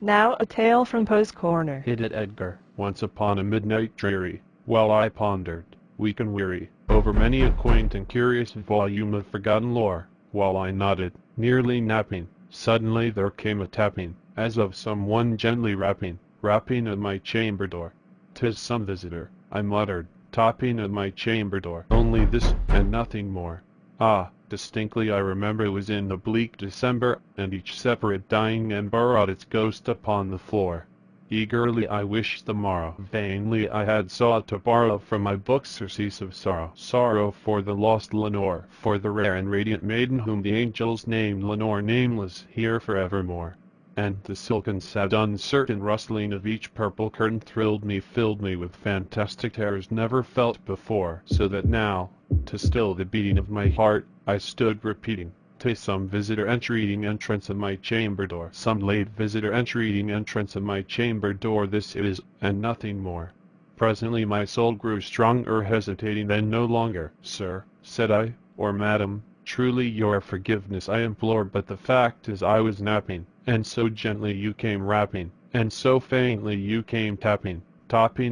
Now a tale from Poe's Corner. Hid it Edgar, once upon a midnight dreary, while I pondered, weak and weary, over many a quaint and curious volume of forgotten lore, while I nodded, nearly napping, suddenly there came a tapping, as of some one gently rapping at my chamber door. "'Tis some visitor," I muttered, tapping at my chamber door. Only this, and nothing more. Ah, distinctly I remember it was in the bleak December, and each separate dying ember wrought its ghost upon the floor. Eagerly I wished the morrow. Vainly I had sought to borrow from my books surcease of sorrow. Sorrow for the lost Lenore, for the rare and radiant maiden whom the angels named Lenore, nameless here forevermore. And the silken, sad, uncertain rustling of each purple curtain filled me with fantastic terrors never felt before, so that now, to still the beating of my heart, I stood repeating, "'Tis some visitor entreating entrance at my chamber door. Some late visitor entreating entrance at my chamber door. This it is, and nothing more." Presently my soul grew stronger, hesitating then no longer. "Sir," said I, "or madam, truly your forgiveness I implore, but the fact is I was napping, and so gently you came rapping, and so faintly you came tapping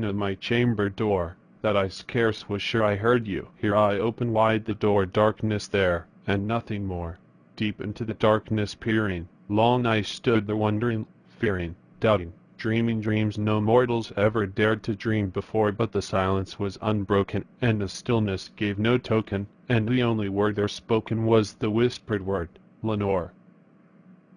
at my chamber door, that I scarce was sure I heard you." Here I opened wide the door, darkness there, and nothing more. Deep into the darkness peering, long I stood there wondering, fearing, doubting, dreaming dreams no mortals ever dared to dream before. But the silence was unbroken, and the stillness gave no token, and the only word there spoken was the whispered word, "Lenore."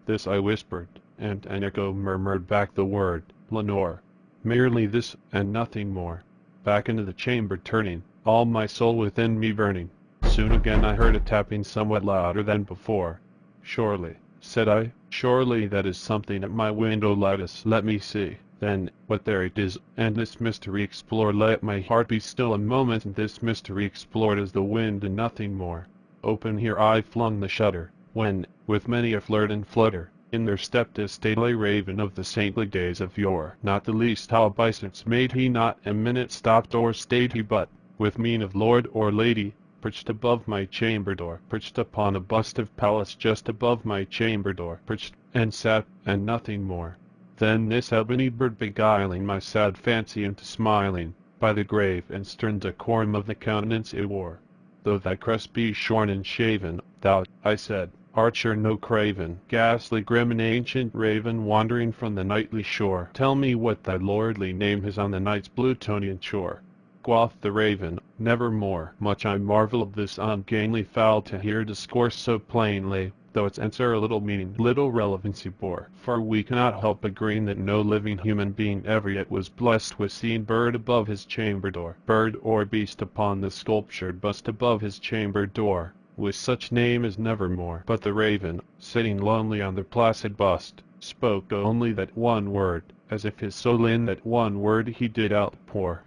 This I whispered, and an echo murmured back the word, "Lenore." Merely this, and nothing more. Back into the chamber turning, all my soul within me burning. Soon again I heard a tapping somewhat louder than before. "Surely," said I, "surely that is something at my window lattice. Let me see, then, what there it is, and this mystery explore. Let my heart be still a moment, and this mystery explored as the wind and nothing more." Open here I flung the shutter, when, with many a flirt and flutter, in there stepped a stately raven of the saintly days of yore. Not the least obeisance made he, not a minute stopped or stayed he, but, with mien of lord or lady, perched above my chamber door, perched upon a bust of Pallas just above my chamber door, perched, and sat, and nothing more. Then this ebony bird beguiling my sad fancy into smiling, by the grave and stern decorum of the countenance it wore. "Though thy crest be shorn and shaven, thou," I said, "archer no craven, ghastly grim and ancient raven wandering from the nightly shore, tell me what thy lordly name is on the night's Plutonian shore." Quoth the raven, "Nevermore." Much I marvel of this ungainly fowl to hear discourse so plainly, though its answer little meaning, little relevancy bore. For we cannot help agreeing that no living human being ever yet was blessed with seeing bird above his chamber door, bird or beast upon the sculptured bust above his chamber door, with such name as Nevermore. But the raven, sitting lonely on the placid bust, spoke only that one word, as if his soul in that one word he did outpour.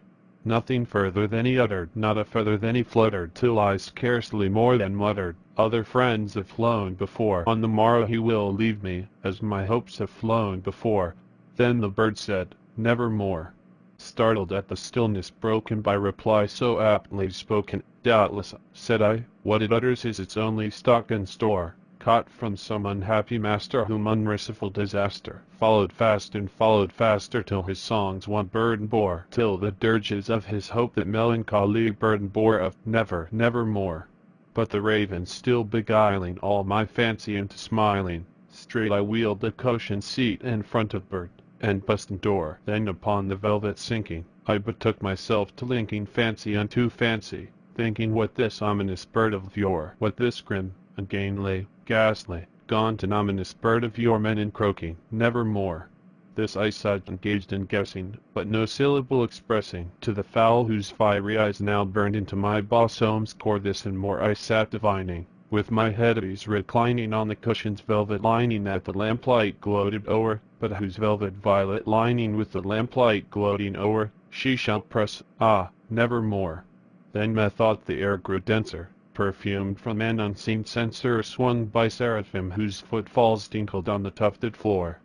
Nothing further than he uttered, not a feather than he fluttered, till I scarcely more than muttered, "Other friends have flown before. On the morrow he will leave me, as my hopes have flown before." Then the bird said, "Nevermore." Startled at the stillness broken by reply so aptly spoken, "Doubtless," said I, "what it utters is its only stock and store, caught from some unhappy master whom unmerciful disaster followed fast and followed faster, till his songs one burden bore, till the dirges of his hope that melancholy burden bore of nevermore." But the raven still beguiling all my fancy into smiling, straight I wheeled the cushioned seat in front of bird and bust and door. Then upon the velvet sinking, I betook myself to linking fancy unto fancy, thinking what this ominous bird of yore, what this grim, ungainly, ghastly, gaunt and ominous bird of yore meant in croaking, "Nevermore." This I sat engaged in guessing, but no syllable expressing, to the fowl whose fiery eyes now burned into my bosom's core. This and more I sat divining, with my head at ease reclining on the cushion's velvet lining that the lamplight gloated o'er, but whose velvet violet lining with the lamplight gloating o'er, she shall press, nevermore. Then methought the air grew denser, perfumed from an unseen censer swung by seraphim whose footfalls tinkled on the tufted floor.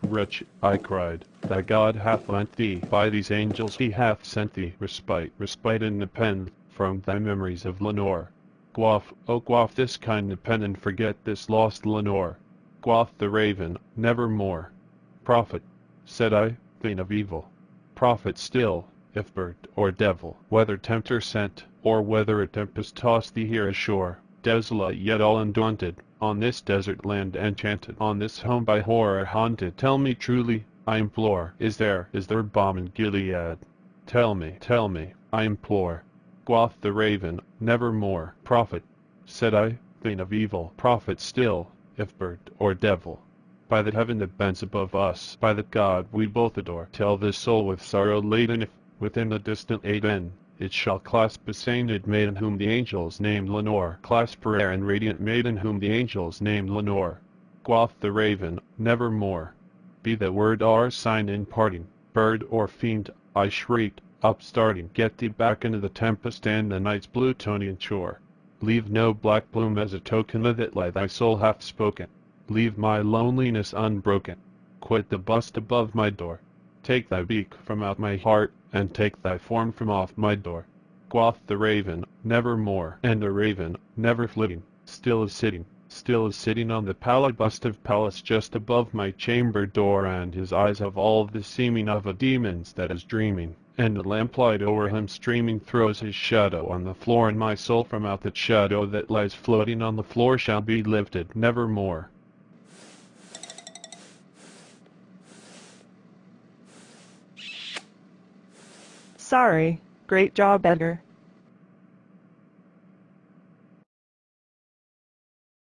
"Wretch," I cried, "thy God hath lent thee, by these angels he hath sent thee, respite independent, from thy memories of Lenore. Quaff, oh quaff this kindly pen and forget this lost Lenore." Quoth the raven, "Nevermore." Prophet, said I, thing of evil. Prophet still, if bird or devil, whether tempter sent, or whether a tempest tossed thee here ashore, desolate yet all undaunted, on this desert land enchanted, on this home by horror haunted. Tell me truly, I implore, is there balm in Gilead? Tell me, I implore. Quoth the raven, nevermore. Prophet, said I, thing of evil. Prophet still, if bird or devil. By the heaven that bends above us, by the God we both adore, tell this soul with sorrow laden if, within the distant Aden, it shall clasp a sainted maiden whom the angels named Lenore. Clasp her rare and radiant maiden whom the angels named Lenore. Quoth the raven, nevermore. Be that word our sign in parting, bird or fiend, I shrieked, upstarting. Get thee back into the tempest and the night's Plutonian shore. Leave no black bloom as a token of that lie thy soul hath spoken. Leave my loneliness unbroken. Quit the bust above my door. Take thy beak from out my heart, and take thy form from off my door. Quoth the raven, nevermore. And the raven, never flitting, still is sitting on the pallid bust of Pallas just above my chamber door, and his eyes have all the seeming of a demon's that is dreaming, and the lamplight o'er him streaming throws his shadow on the floor, and my soul from out that shadow that lies floating on the floor shall be lifted nevermore. Sorry. Great job, Edgar.